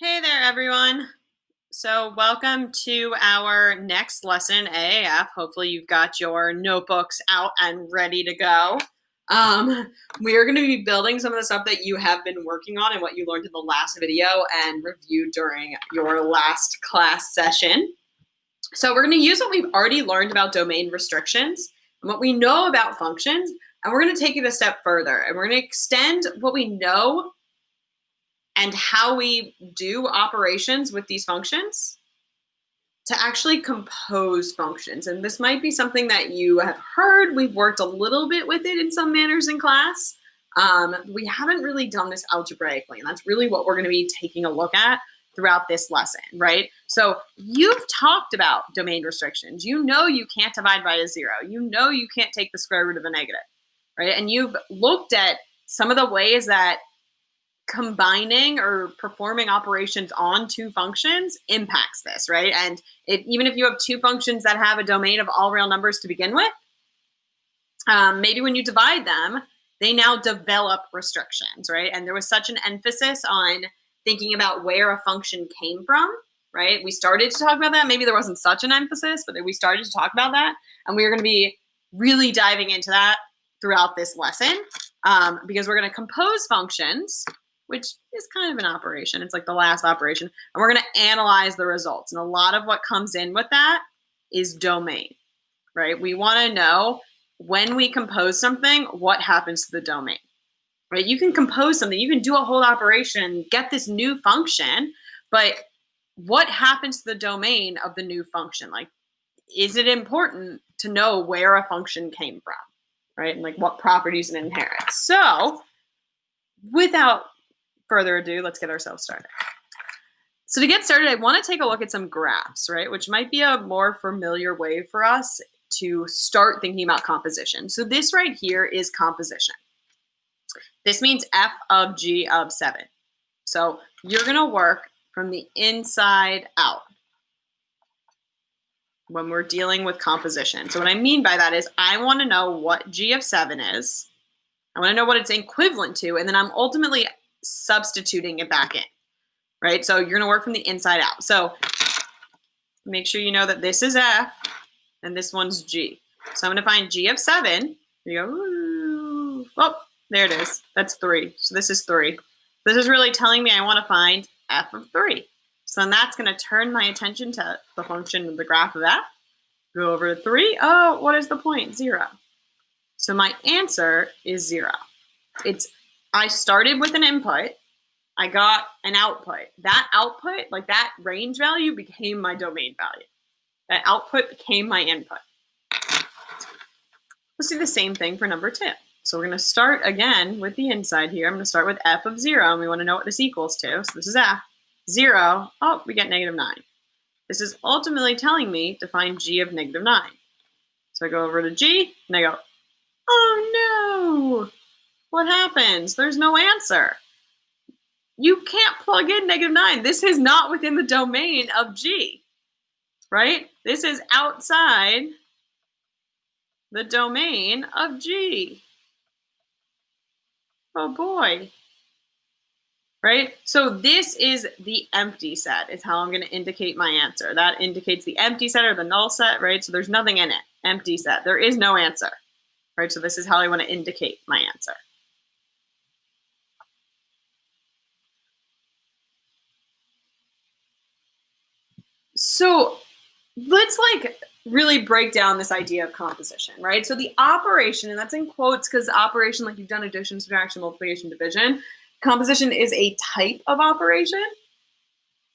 Hey there, everyone. So, welcome to our next lesson, AAF. Hopefully, you've got your notebooks out and ready to go. We are going to be building some of the stuff that you have been working on and what you learned in the last video and reviewed during your last class session. So, we're going to use what we've already learned about domain restrictions and what we know about functions, and we're going to take it a step further and we're going to extend what we know and how we do operations with these functions to actually compose functions. And this might be something that you have heard. We've worked a little bit with it in some manners in class. We haven't really done this algebraically, and that's really what we're going to be taking a look at throughout this lesson, right? So you've talked about domain restrictions. You know you can't divide by a zero. You know you can't take the square root of a negative, right? And you've looked at some of the ways that combining or performing operations on two functions impacts this, right? And even if you have two functions that have a domain of all real numbers to begin with, maybe when you divide them, they now develop restrictions, right? And there was such an emphasis on thinking about where a function came from, right? We started to talk about that. Maybe there wasn't such an emphasis, but we started to talk about that. And we are going to be really diving into that throughout this lesson because we're going to compose functions, which is kind of an operation. It's like the last operation. And we're going to analyze the results. And a lot of what comes in with that is domain, right? We want to know when we compose something, what happens to the domain, right? You can compose something, you can do a whole operation, get this new function, but what happens to the domain of the new function? Like, is it important to know where a function came from, right? And like what properties it inherits. So without further ado, let's get ourselves started. So to get started, I want to take a look at some graphs, right? Which might be a more familiar way for us to start thinking about composition. So this right here is composition. This means f of g of 7. So you're going to work from the inside out when we're dealing with composition. So what I mean by that is I want to know what g of 7 is. I want to know what it's equivalent to, and then I'm ultimately substituting it back in, right? So you're going to work from the inside out. So make sure you know that this is f and this one's g. So I'm going to find g of 7. Here you go. Ooh. Oh, there it is. That's 3. So this is 3. This is really telling me I want to find f of 3. So then that's going to turn my attention to the function of the graph of f. Go over to 3. Oh, what is the point? 0. So my answer is 0. I started with an input. I got an output. That output, like that range value, became my domain value. That output became my input. Let's do the same thing for number 2. So we're going to start again with the inside here. I'm going to start with f of 0, and we want to know what this equals to. So this is f. 0, oh, we get negative 9. This is ultimately telling me to find g of negative 9. So I go over to g, and I go, oh no! What happens? There's no answer. You can't plug in negative 9. This is not within the domain of g, right? This is outside the domain of g. Oh boy. Right? So this is the empty set is how I'm going to indicate my answer. That indicates the empty set or the null set, right? So there's nothing in it. Empty set. There is no answer, right? So this is how I want to indicate my answer. So let's really break down this idea of composition, right? So the operation, and that's in quotes because operation, like you've done addition, subtraction, multiplication, division, composition is a type of operation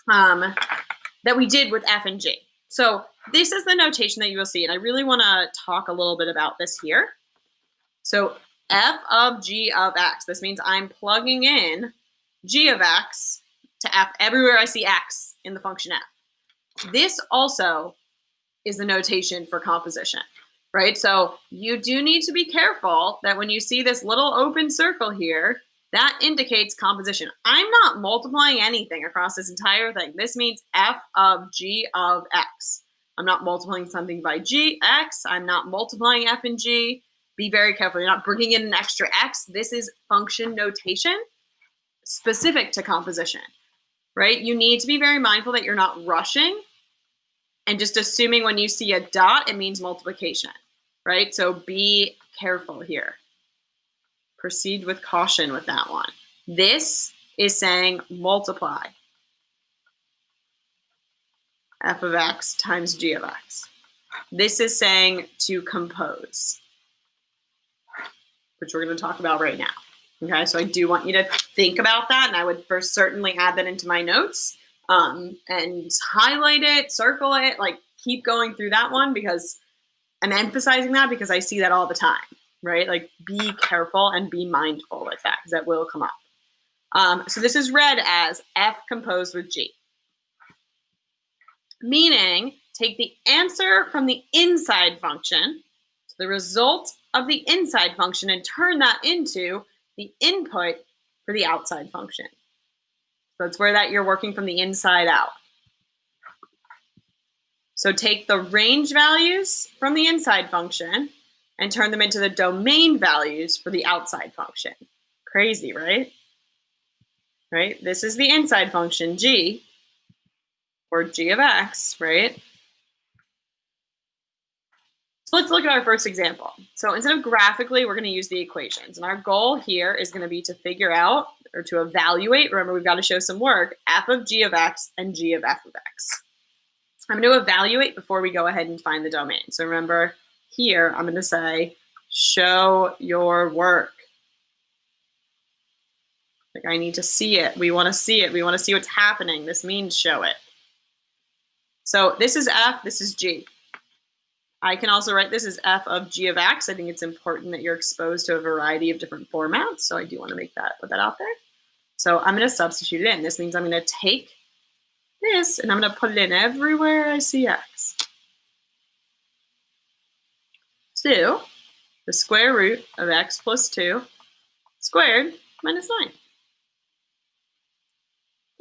that we did with f and g. So this is the notation that you will see, and I really want to talk a little bit about this here. So f of g of x, this means I'm plugging in g of x to f everywhere I see x in the function f. This also is the notation for composition, right? So you do need to be careful that when you see this little open circle here, that indicates composition. I'm not multiplying anything across this entire thing. This means f of g of x. I'm not multiplying something by g, x. I'm not multiplying f and g. Be very careful. You're not bringing in an extra x. This is function notation specific to composition. right? You need to be very mindful that you're not rushing and just assuming when you see a dot, it means multiplication, right? So be careful here. Proceed with caution with that one. This is saying multiply f of x times g of x. This is saying to compose, which we're going to talk about right now. Okay, so I do want you to think about that, and I would first certainly add that into my notes and highlight it, circle it, like keep going through that one because I'm emphasizing that because I see that all the time, right? Like be careful and be mindful with that because that will come up. So this is read as f composed with g, meaning take the answer from the inside function, so the result of the inside function, and turn that into the input for the outside function. So it's where that you're working from the inside out. So take the range values from the inside function and turn them into the domain values for the outside function. Crazy, right? Right? This is the inside function, g, or g of x, right? So let's look at our first example. So instead of graphically, we're going to use the equations. And our goal here is going to be to figure out or to evaluate, remember we've got to show some work, f of g of x and g of f of x. I'm going to evaluate before we go ahead and find the domain. So remember here, I'm going to say, show your work. Like I need to see it. We want to see it. We want to see what's happening. This means show it. So this is f, this is g. I can also write this as f of g of x. I think it's important that you're exposed to a variety of different formats. So I do want to put that out there. So I'm going to substitute it in. This means I'm going to take this and I'm going to put it in everywhere I see x. So the square root of x plus 2 squared minus 9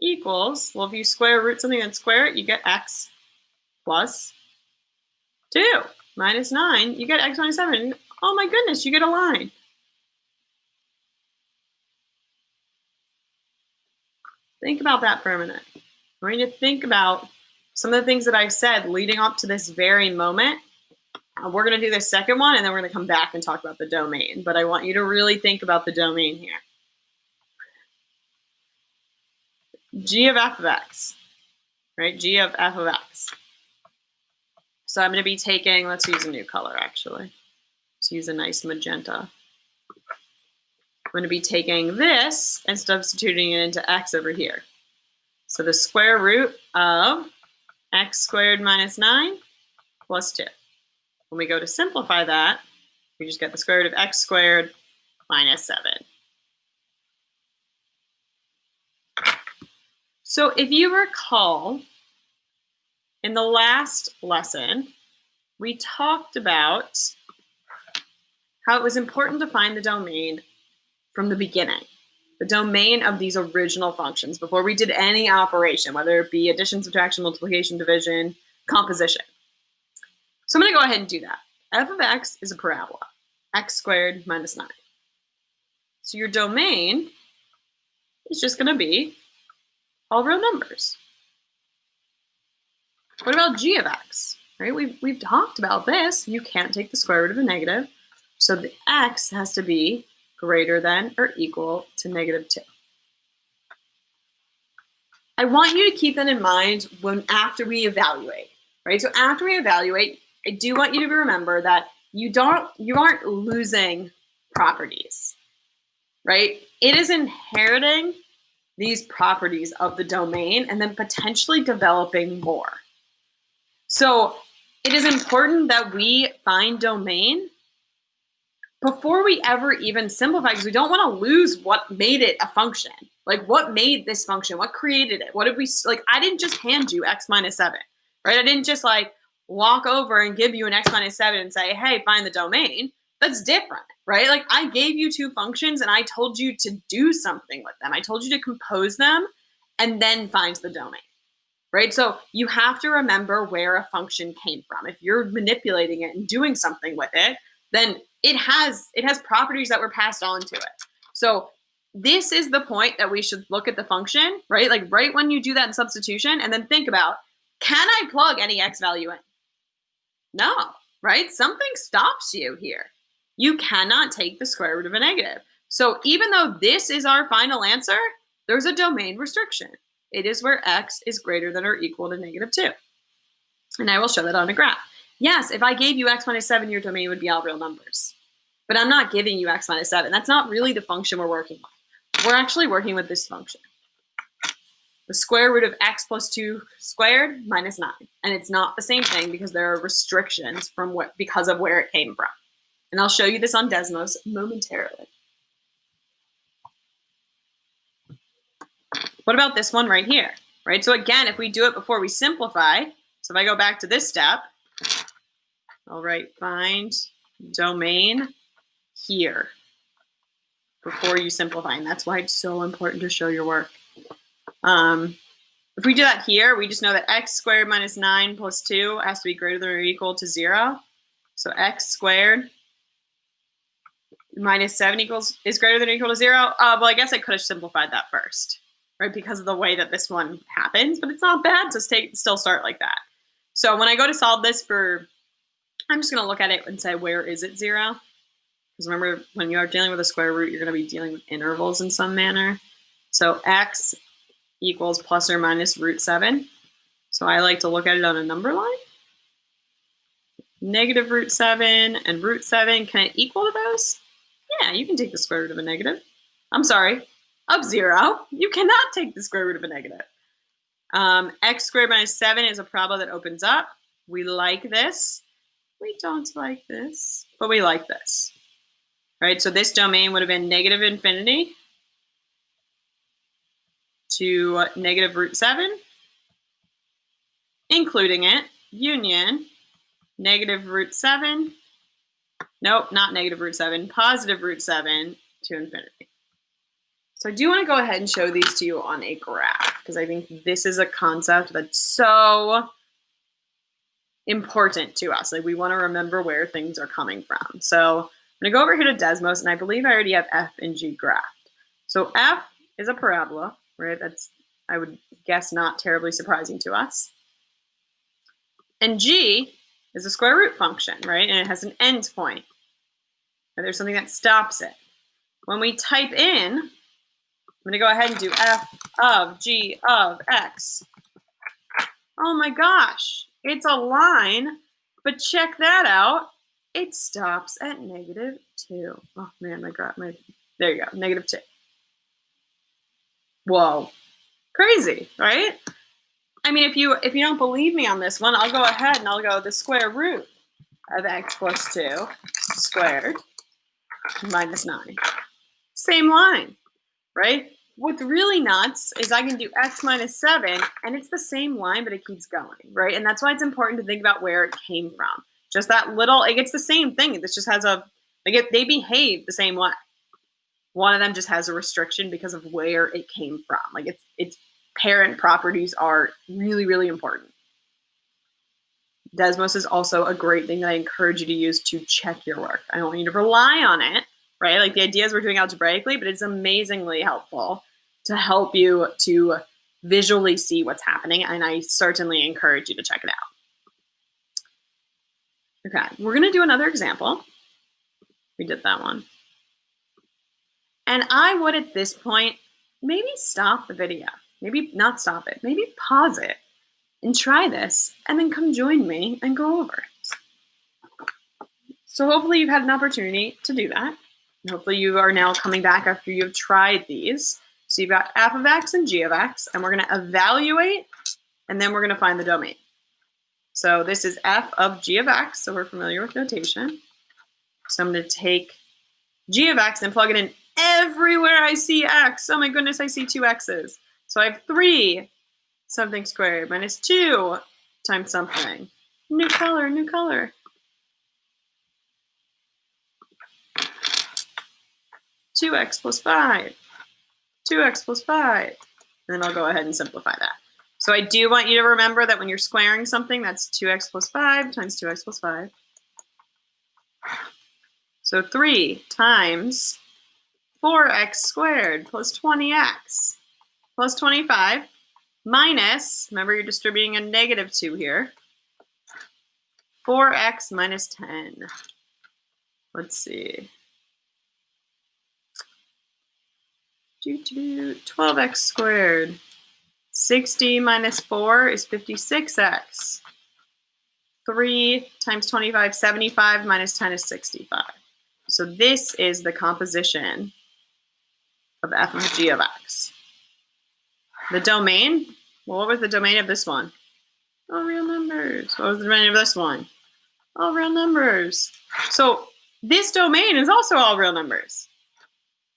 equals, well, if you square root something and square it, you get x plus 2 minus 9, you get x minus 7. Oh my goodness, you get a line. Think about that for a minute. We're going to think about some of the things that I've said leading up to this very moment. We're going to do the second one, and then we're going to come back and talk about the domain. But I want you to really think about the domain here. G of f of x, right? G of f of x. So I'm going to be taking, let's use a new color actually. Let's use a nice magenta. I'm going to be taking this and substituting it into x over here. So the square root of x squared minus 9 plus 2. When we go to simplify that, we just get the square root of x squared minus 7. So if you recall, in the last lesson, we talked about how it was important to find the domain from the beginning, the domain of these original functions before we did any operation, whether it be addition, subtraction, multiplication, division, composition. So I'm going to go ahead and do that. F of x is a parabola, x squared minus 9. So your domain is just going to be all real numbers. What about g of x? Right? We've talked about this. You can't take the square root of a negative. So the x has to be greater than or equal to negative 2. I want you to keep that in mind after we evaluate, right? So after we evaluate, I do want you to remember that you aren't losing properties, right? It is inheriting these properties of the domain and then potentially developing more. So it is important that we find domain before we ever even simplify, because we don't want to lose what made it a function. Like what made this function? What created it? What did we, like, I didn't just hand you x minus 7, right? I didn't just like walk over and give you an x minus 7 and say, hey, find the domain. That's different, right? Like I gave you two functions and I told you to do something with them. I told you to compose them and then find the domain, right? So you have to remember where a function came from. If you're manipulating it and doing something with it, then it has properties that were passed on to it. So this is the point that we should look at the function, right? Like right when you do that in substitution, and then think about, can I plug any x value in? No, right? Something stops you here. You cannot take the square root of a negative. So even though this is our final answer, there's a domain restriction. It is where x is greater than or equal to -2. And I will show that on a graph. Yes, if I gave you x minus 7, your domain would be all real numbers. But I'm not giving you x minus 7. That's not really the function we're working with. We're actually working with this function. The square root of x plus 2 squared minus 9. And it's not the same thing because there are restrictions because of where it came from. And I'll show you this on Desmos momentarily. What about this one right here? Right? So again, if we do it before we simplify, so if I go back to this step, I'll write find domain here before you simplify. And that's why it's so important to show your work. If we do that here, we just know that x squared minus 9 plus 2 has to be greater than or equal to 0. So x squared minus 7 is greater than or equal to 0. Well, I guess I could have simplified that first, right? Because of the way that this one happens, but it's not bad to still start like that. So when I go to solve this I'm just going to look at it and say, where is it 0? Because remember, when you are dealing with a square root, you're going to be dealing with intervals in some manner. So x equals plus or minus root 7. So I like to look at it on a number line. Negative root 7 and root 7, can it equal to those? Yeah, you can take the square root of a negative. I'm sorry, of 0. You cannot take the square root of a negative. X squared minus 7 is a parabola that opens up. We like this. We don't like this, but we like this. Right, so this domain would have been negative infinity to negative root 7, including it, union, negative root 7, nope, not negative root 7, positive root 7 to infinity. So I do want to go ahead and show these to you on a graph, because I think this is a concept that's so important to us. Like, we want to remember where things are coming from. So I'm going to go over here to Desmos, and I believe I already have f and g graphed. So f is a parabola, right? That's, I would guess, not terribly surprising to us. And g is a square root function, right? And it has an end point. And there's something that stops it. When we type in, I'm going to go ahead and do f of g of x. Oh my gosh, it's a line, but check that out. It stops at -2. Oh man, there you go, -2. Whoa, crazy, right? I mean, if you don't believe me on this one, I'll go ahead and I'll go the square root of x plus 2 squared minus 9. Same line, right? What's really nuts is I can do x minus 7, and it's the same line, but it keeps going, right? And that's why it's important to think about where it came from. Just that little, it gets the same thing. This just has they behave the same way. One of them just has a restriction because of where it came from. Like, its parent properties are really, really important. Desmos is also a great thing that I encourage you to use to check your work. I don't want you to rely on it, right? Like, the idea is we're doing algebraically, but it's amazingly helpful to help you to visually see what's happening, and I certainly encourage you to check it out. Okay, we're going to do another example. We did that one. And I would, at this point, maybe stop the video. Maybe not stop it. Maybe pause it and try this, and then come join me and go over it. So hopefully you've had an opportunity to do that. And hopefully you are now coming back after you've tried these. So you've got f of x and g of x, and we're going to evaluate, and then we're going to find the domain. So this is f of g of x, so we're familiar with notation. So I'm going to take g of x and plug it in everywhere I see x. Oh my goodness, I see 2 x's. So I have 3 something squared minus 2 times something. New color, new color. 2x plus 5. 2x plus 5. And then I'll go ahead and simplify that. So I do want you to remember that when you're squaring something, that's 2x plus 5 times 2x plus 5. So 3 times 4x squared plus 20x plus 25 minus, remember you're distributing a negative 2 here, 4x minus 10. Let's see. 12x squared. 60 minus 4 is 56x. 3 times 25, 75 minus 10 is 65. So this is the composition of f of g of x. The domain, well, what was the domain of this one? All real numbers. What was the domain of this one? All real numbers. So this domain is also all real numbers,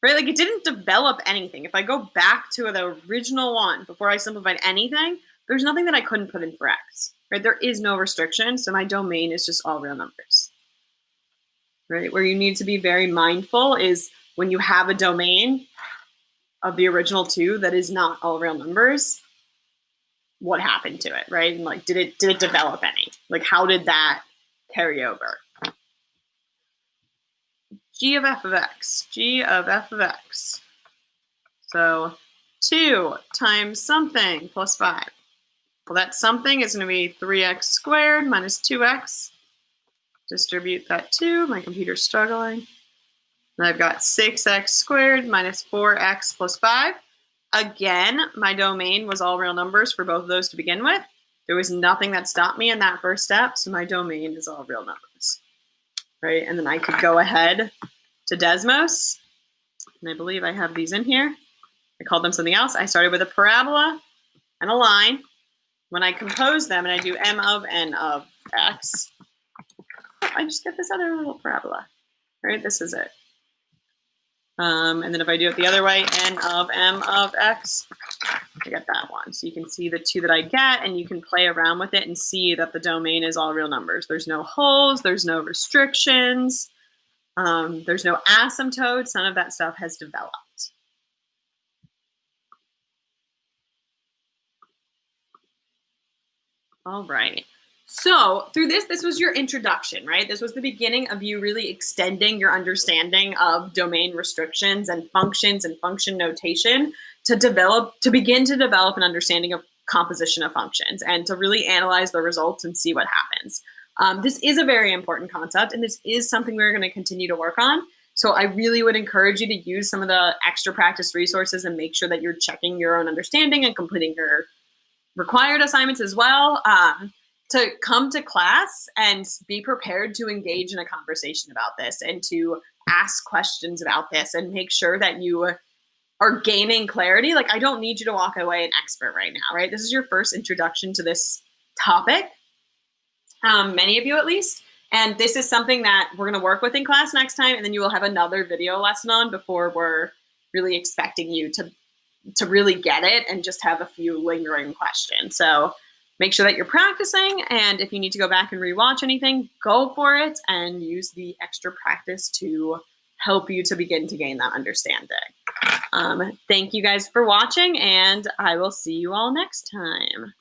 right? Like it didn't develop anything. If I go back to the original one before I simplified anything, there's nothing that I couldn't put in for x, right? There is no restriction, so my domain is just all real numbers, right? Where you need to be very mindful is when you have a domain of the original 2 that is not all real numbers, what happened to it, right? And like, did it develop any? Like, how did that carry over? G of f of x, g of f of x. So 2 times something plus 5. Well, that something is going to be 3x squared minus 2x. Distribute that 2. My computer's struggling. And I've got 6x squared minus 4x plus 5. Again, my domain was all real numbers for both of those to begin with. There was nothing that stopped me in that first step, so my domain is all real numbers, right? And then I could go ahead to Desmos, and I believe I have these in here. I called them something else. I started with a parabola and a line. When I compose them and I do m of n of x, I just get this other little parabola, right? This is it. And then if I do it the other way, n of m of x, I get that one. So you can see the 2 that I get, and you can play around with it and see that the domain is all real numbers. There's no holes, there's no restrictions, there's no asymptotes, none of that stuff has developed. All right. So through this was your introduction, right? This was the beginning of you really extending your understanding of domain restrictions and functions and function notation to begin to develop an understanding of composition of functions and to really analyze the results and see what happens. This is a very important concept, and this is something we're going to continue to work on. So I really would encourage you to use some of the extra practice resources and make sure that you're checking your own understanding and completing your required assignments as well. To come to class and be prepared to engage in a conversation about this and to ask questions about this and make sure that you are gaining clarity. Like, I don't need you to walk away an expert right now, right? This is your first introduction to this topic, many of you at least. And this is something that we're going to work with in class next time, and then you will have another video lesson on before we're really expecting you to really get it and just have a few lingering questions. So make sure that you're practicing, and if you need to go back and rewatch anything, go for it and use the extra practice to help you to begin to gain that understanding. Thank you guys for watching, and I will see you all next time.